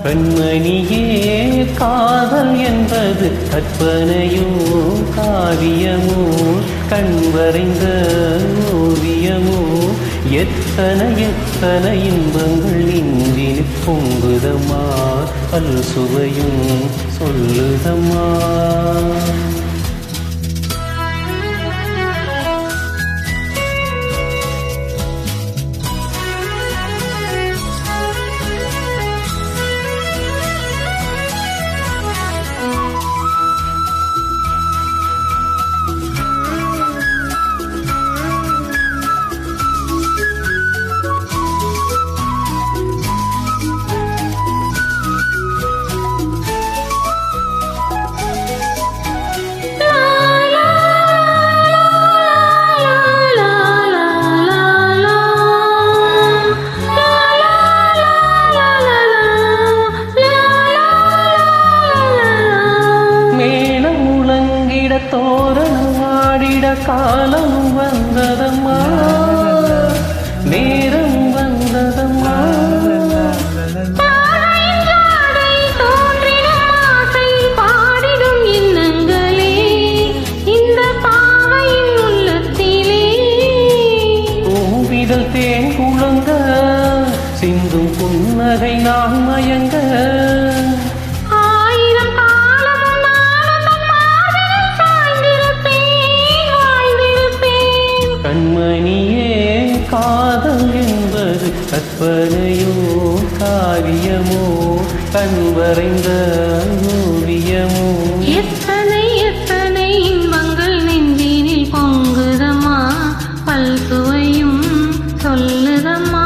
கண்மணியே காதல் என்பது கற்பனையோ காவியமோ கண் வரைந்த ஓவியமோ எத்தனை எத்தனை இன்பங்கள் இன்றில் பொங்குதம்மா பல் சுவையும் சொல்லுதம்மா. தோரணம் ஆடிட காலம் வந்ததம்மா நேரம் வந்ததம்மா. பாடிடும் இன்னங்களே இந்த பாவையின் உள்ளத்திலே பூவிதழ் தேன் குழங்க சிந்தும் புன்னகை நான் மயங்க கண்மணியே காதல் என்பது கற்பனையோ காவியமோ கண் வரைந்த ஓவியமோ எத்தனை எத்தனை இன்பங்கள் நெஞ்சினில் பொங்குதம்மா பல் சுவையும் சொல்லுதம்மா.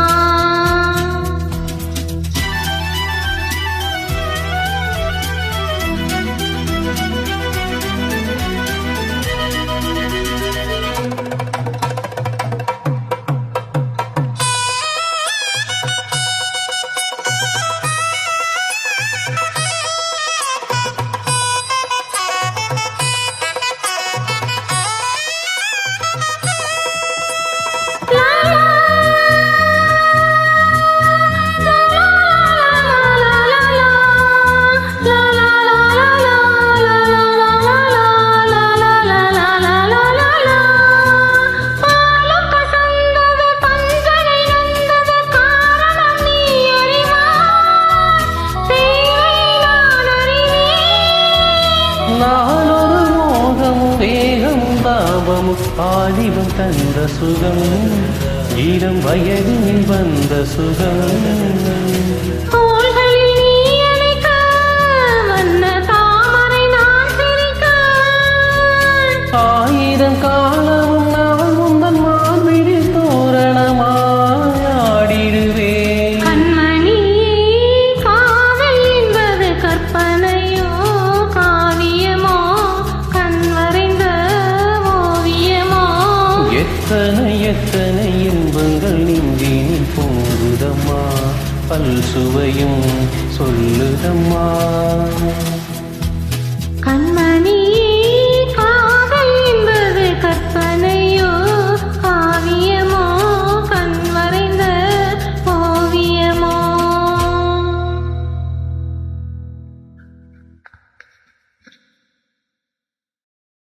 நாளொரு மோகமும் வேகமும் தாபமும் ஆதிவம் தந்த சுகம் ஈரம் வயதில் வந்த சுகம் ஆயிரம் காலமும் நான் முந்தன் மார்பிடி தோரணமாடிடுவேன். கண்மணி காதல் என்பது கற்பனையோ காவியமோ கண் வரைந்த ஓவியமோ எத்தனை எத்தனை இன்பங்கள் நெஞ்சினில் பொங்குதம்மா பல் சுவையும் சொல்லுதம்மா.